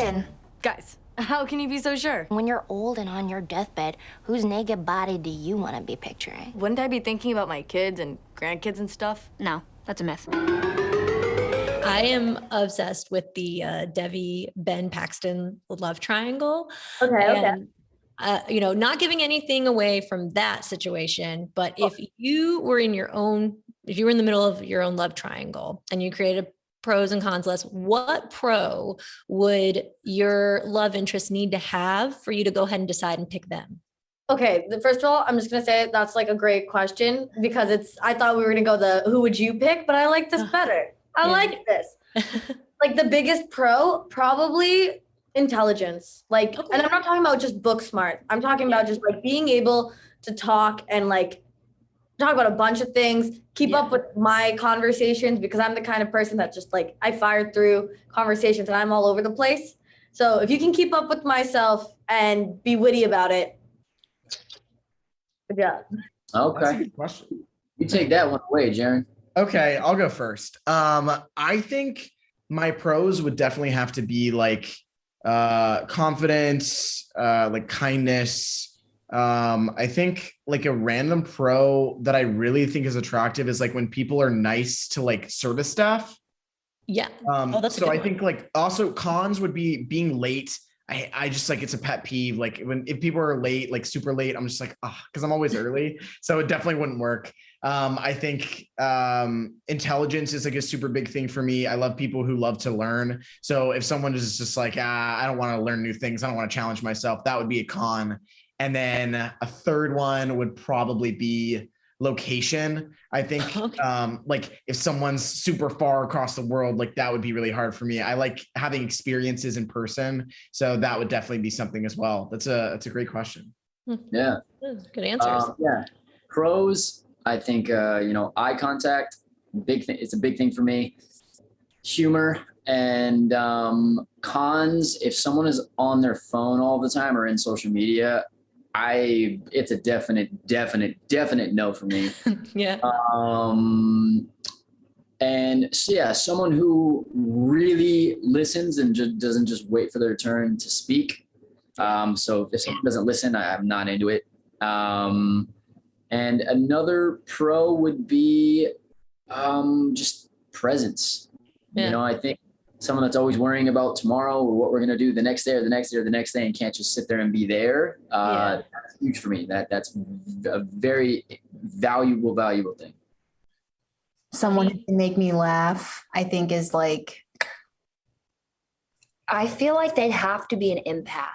Paxton. Guys, how can you be so sure? When you're old and on your deathbed, whose naked body do you want to be picturing? Wouldn't I be thinking about my kids and grandkids and stuff? No, that's a myth. I am obsessed with the Devi Ben Paxton love triangle. Okay. And, not giving anything away from that situation, but if you were in the middle of your own love triangle and you created a pros and cons list, what pro would your love interest need to have for you to go ahead and decide and pick them? Okay, first of all, I'm just gonna say that's like a great question because I thought we were gonna go who would you pick, but I like this better. I like this. Like the biggest pro, probably intelligence. Like, and I'm not talking about just book smart. I'm talking about just like being able to talk and like talk about a bunch of things, keep up with my conversations because I'm the kind of person that just like I fire through conversations and I'm all over the place. So if you can keep up with myself and be witty about it, good job. Okay. That's a good question. You take that one away, Jaren. Okay, I'll go first. I think my pros would definitely have to be like confidence, like kindness. I think like a random pro that I really think is attractive is like when people are nice to like service staff. Yeah. So I think like also cons would be being late. I just like, it's a pet peeve. Like if people are late, like super late, I'm just like, cause I'm always early. So it definitely wouldn't work. I think intelligence is like a super big thing for me. I love people who love to learn. So if someone is just like, I don't want to learn new things, I don't want to challenge myself, that would be a con. And then a third one would probably be location. I think like if someone's super far across the world, like that would be really hard for me. I like having experiences in person. So that would definitely be something as well. That's a great question. Yeah. Good answers. Yeah. Pros, I think, eye contact, big thing. It's a big thing for me. Humor and cons, if someone is on their phone all the time or in social media, it's a definite no for me. Yeah. And so, yeah, someone who really listens and just doesn't just wait for their turn to speak. So if someone doesn't listen, I'm not into it. And another pro would be just presence. Yeah. I think someone that's always worrying about tomorrow or what we're going to do the next day or the next day or the next day and can't just sit there and be there. That's huge for me. That's a very valuable thing. Someone who can make me laugh, I think is like. I feel like they'd have to be an empath.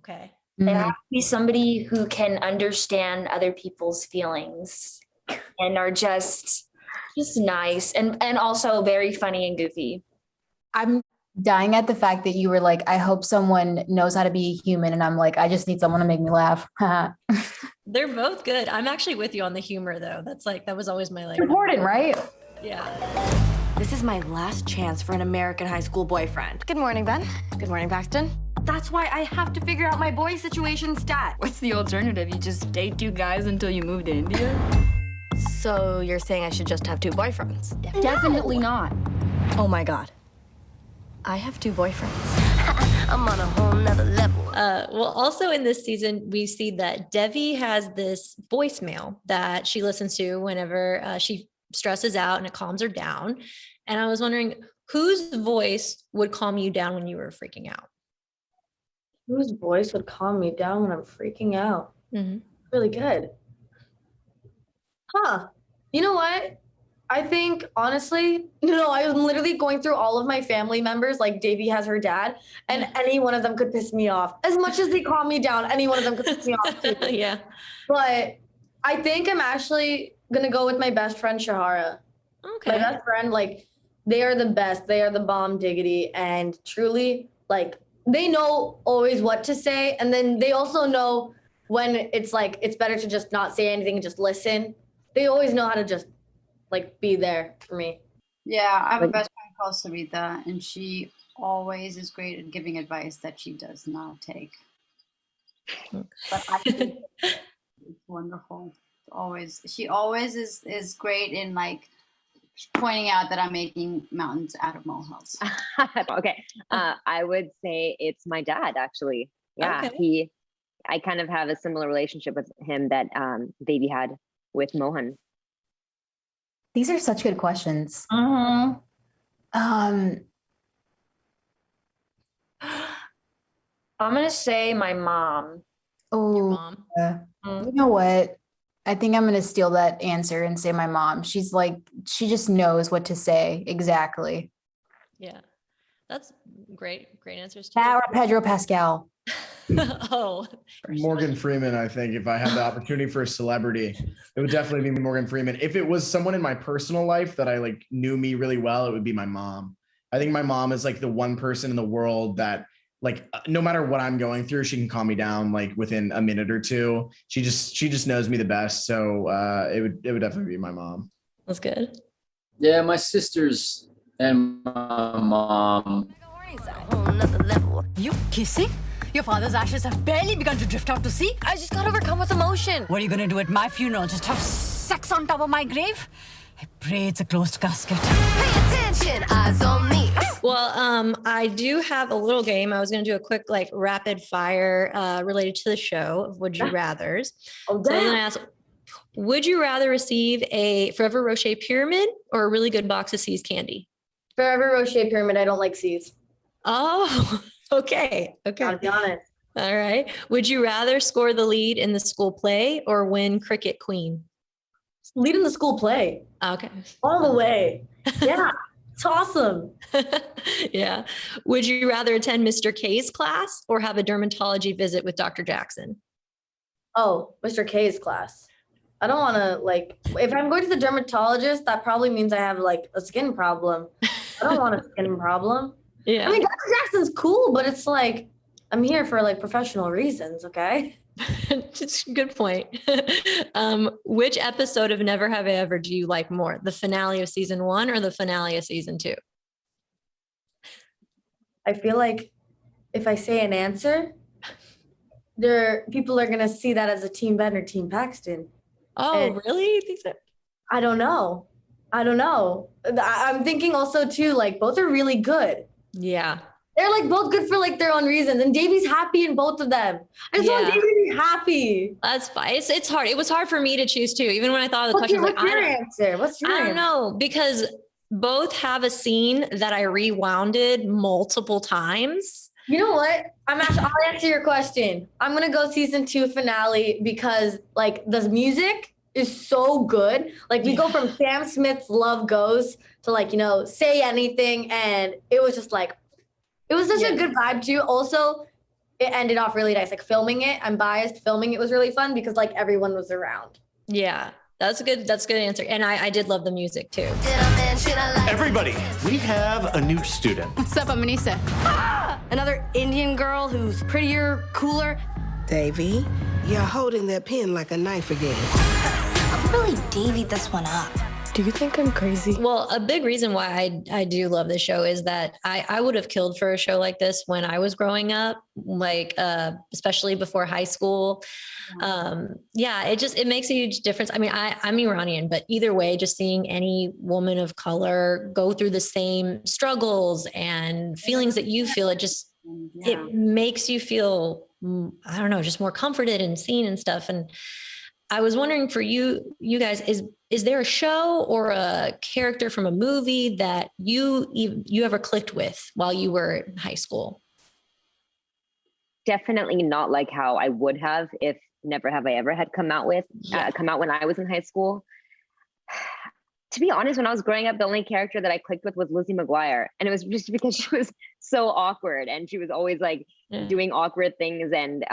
Okay. They have to be somebody who can understand other people's feelings and are just nice and also very funny and goofy. I'm dying at the fact that you were like, I hope someone knows how to be human. And I'm like, I just need someone to make me laugh. They're both good. I'm actually with you on the humor though. That was always my like. Important, right? Yeah. This is my last chance for an American high school boyfriend. Good morning, Ben. Good morning, Paxton. That's why I have to figure out my boy situation stat. What's the alternative? You just date two guys until you move to India? So you're saying I should just have two boyfriends? Definitely not. Oh my God. I have two boyfriends. I'm on a whole nother level. Well, also in this season, we see that Devi has this voicemail that she listens to whenever she stresses out and it calms her down. And I was wondering, whose voice would calm you down when you were freaking out? Whose voice would calm me down when I'm freaking out? Mm-hmm. Really good. You know what? I think honestly, I'm literally going through all of my family members. Like Davy has her dad, and any one of them could piss me off. As much as they calm me down, any one of them could piss me off too. Yeah. But I think I'm actually gonna go with my best friend Shahara. Okay. My best friend, like, they are the best. They are the bomb diggity, and truly, like, they know always what to say, and then they also know when it's like it's better to just not say anything and just listen. They always know how to just like be there for me. Yeah, I have a best friend called Savita, and she always is great at giving advice that she does not take. But I think it's wonderful. She always is great in like pointing out that I'm making mountains out of molehills. Okay. I would say it's my dad, actually. Yeah. Okay. I kind of have a similar relationship with him that Baby had with Mohan. These are such good questions. Mm-hmm. Um, I'm gonna say my mom. Your oh, mom. you know what? I think I'm gonna steal that answer and say my mom. She's like, she just knows what to say exactly. Yeah. That's great. Great answers too. That or Pedro Pascal. Oh. Morgan Freeman, I think if I had the opportunity for a celebrity, it would definitely be Morgan Freeman. If it was someone in my personal life that I like knew me really well, it would be my mom. I think my mom is like the one person in the world that like no matter what I'm going through, she can calm me down like within a minute or two. She just knows me the best. So it would definitely be my mom. That's good. Yeah, my sisters and my mom. You kissing? Your father's ashes have barely begun to drift out to sea. I just got overcome with emotion. What are you going to do at my funeral? Just have sex on top of my grave? I pray it's a closed casket. Pay attention, eyes on me. Well, I do have a little game. I was going to do a quick, like, rapid fire related to the show of Would You Rathers. Oh, So I'm going to ask, would you rather receive a Forever Rocher pyramid or a really good box of C's candy? Forever Rocher pyramid. I don't like C's. Oh, okay. Okay. Gotta be honest. All right. Would you rather score the lead in the school play or win Cricket Queen? Lead in the school play. Okay. All the way. Yeah. It's awesome. Yeah. Would you rather attend Mr. K's class or have a dermatology visit with Dr. Jackson? Oh, Mr. K's class. I don't want to like, if I'm going to the dermatologist, that probably means I have like a skin problem. I don't want a skin problem. Yeah. I mean, Dr. Jackson's cool, but it's like, I'm here for like professional reasons. Okay. It's a good point. Which episode of Never Have I Ever do you like more? The finale of season 1 or the finale of season 2? I feel like if I say an answer, people are going to see that as a Team Ben or Team Paxton. Oh, And really? You think so? I don't know. I'm thinking also too, like both are really good. Yeah. They're like both good for like their own reasons. And Davey's happy in both of them. I just want Davey to be happy. That's fine. It's hard. It was hard for me to choose too. Even when I thought of the question, What's your answer? I don't know, because both have a scene that I rewounded multiple times. You know what? I'll answer your question. I'm gonna go season 2 finale because like the music is so good. Like we go from Sam Smith's Love Goes to like, Say Anything. And it was just like, it was such a good vibe too. Also, it ended off really nice. Like filming it, I'm biased. Filming it was really fun because like everyone was around. Yeah, that's a good answer. And I did love the music too. Everybody, we have a new student. What's up, I'm Anissa. Another Indian girl who's prettier, cooler. Davy, you're holding that pen like a knife again. I'm really Davy this one up. Do you think I'm crazy? Well, a big reason why I do love this show is that I would have killed for a show like this when I was growing up, like especially before high school. It makes a huge difference. I mean, I'm Iranian, but either way, just seeing any woman of color go through the same struggles and feelings that you feel, it makes you feel, I don't know, just more comforted and seen and stuff. And I was wondering for you guys, is there a show or a character from a movie that you ever clicked with while you were in high school? Definitely not like how I would have if Never Have I Ever had come out when I was in high school. To be honest, when I was growing up, the only character that I clicked with was Lizzie McGuire. And it was just because she was so awkward and she was always like doing awkward things and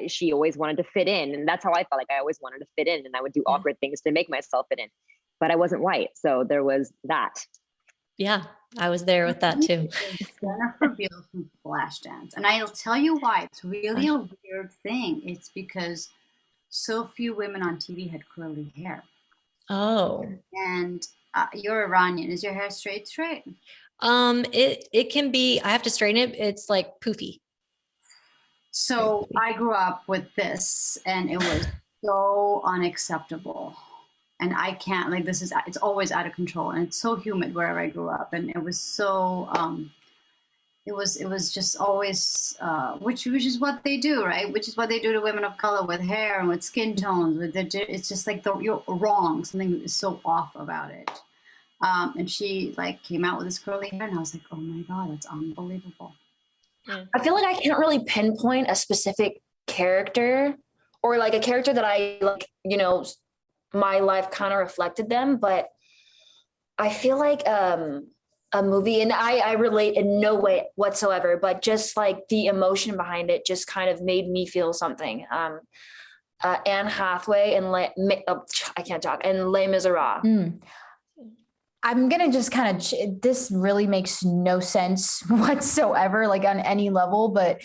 she always wanted to fit in. And that's how I felt. Like I always wanted to fit in and I would do awkward things to make myself fit in, but I wasn't white. So there was that. Yeah, I was there with that too. Jennifer Beal from Flashdance. And I'll tell you why. It's really a weird thing. It's because so few women on TV had curly hair. Oh. And you're Iranian. Is your hair straight? It can be, I have to straighten it. It's like poofy. So I grew up with this and it was so unacceptable. and I can't, like, it's always out of control, and it's so humid wherever I grew up, and it was so it was just always which is what they do, right? Which is what they do to women of color with hair and with skin tones. It's just like you're wrong. Something is so off about it. And she like came out with this curly hair, and I was like, oh my God, that's unbelievable. I feel like I can't really pinpoint a specific character or like a character that I like, you know, my life kind of reflected them, but I feel like a movie, and I relate in no way whatsoever, but just like the emotion behind it just kind of made me feel something. Anne Hathaway and I can't talk, and Les Miserables. I'm going to just kind of, this really makes no sense whatsoever, like on any level, but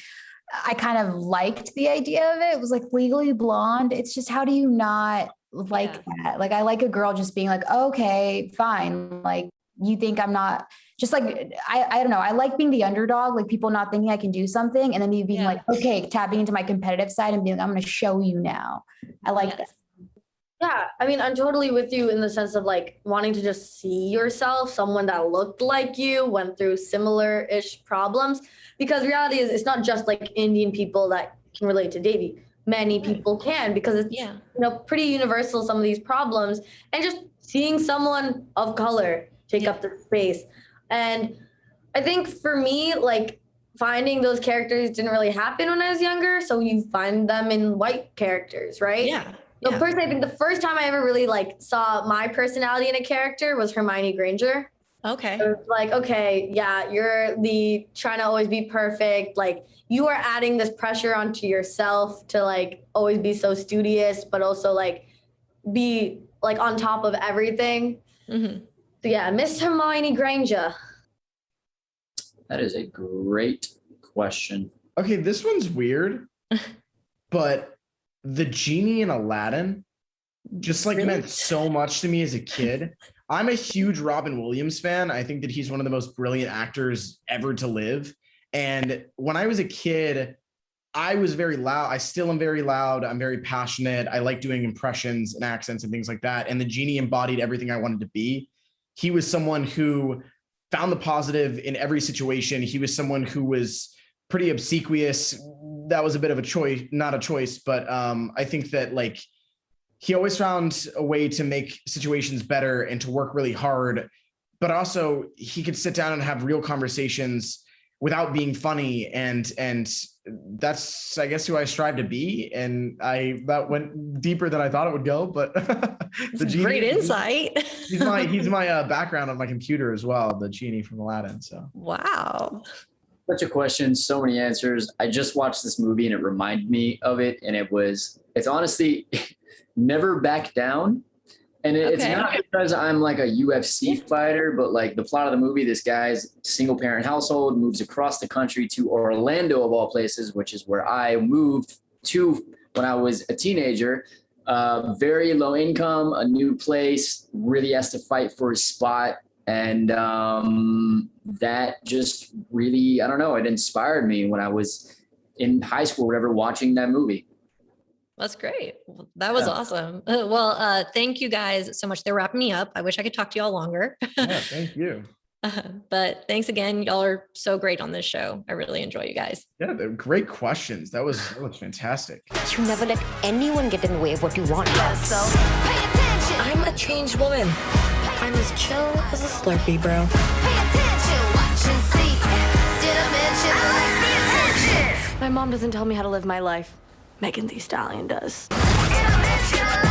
I kind of liked the idea of it. It was like Legally Blonde. It's just, how do you not like that? Like, I like a girl just being like, okay, fine. Like, you think I'm not, just like, I don't know. I like being the underdog, like people not thinking I can do something. And then me being like, okay, tapping into my competitive side and being like, I'm going to show you now. I like that. Yeah, I mean, I'm totally with you in the sense of like wanting to just see yourself, someone that looked like you, went through similar-ish problems, because reality is it's not just like Indian people that can relate to Devi. Many people can, because it's you know, pretty universal, some of these problems, and just seeing someone of color take up the space. And I think for me, like finding those characters didn't really happen when I was younger, so you find them in white characters, right? Yeah. So personally, I think the first time I ever really like saw my personality in a character was Hermione Granger. Okay. It was like, okay, yeah, you're the trying to always be perfect. Like you are adding this pressure onto yourself to like always be so studious, but also like be like on top of everything. So yeah, Miss Hermione Granger. That is a great question. Okay, this one's weird, but the genie in Aladdin just like meant so much to me as a kid. I'm a huge Robin Williams fan. I think that he's one of the most brilliant actors ever to live. And when I was a kid, I was very loud. I still am very loud. I'm very passionate. I like doing impressions and accents and things like that. And the genie embodied everything I wanted to be. He was someone who found the positive in every situation. He was someone who was pretty obsequious. That was a bit of a choice, not a choice, but I think that like he always found a way to make situations better and to work really hard, but also he could sit down and have real conversations without being funny. And that's, I guess, who I strive to be. And that went deeper than I thought it would go, but the genie, great insight. he's my background on my computer as well, the genie from Aladdin. So wow. Such a question, so many answers. I just watched this movie and it reminded me of it. And it's honestly Never Back Down. And it's not because I'm like a UFC fighter, but like the plot of the movie, this guy's single parent household moves across the country to Orlando of all places, which is where I moved to when I was a teenager. Very low income, a new place, really has to fight for his spot. And that just really, I don't know, it inspired me when I was in high school, whatever, watching that movie. That's great. That was awesome. Well, thank you guys so much. They're wrapping me up. I wish I could talk to y'all longer. Yeah, thank you. But thanks again. Y'all are so great on this show. I really enjoy you guys. Yeah, they're great questions. That was fantastic. You never let anyone get in the way of what you want. So pay attention. I'm a changed woman. I'm as chill as a Slurpee, bro. Pay attention, watch and see. Did I mention I like the attention? My mom doesn't tell me how to live my life. Megan Thee Stallion does. Did I mention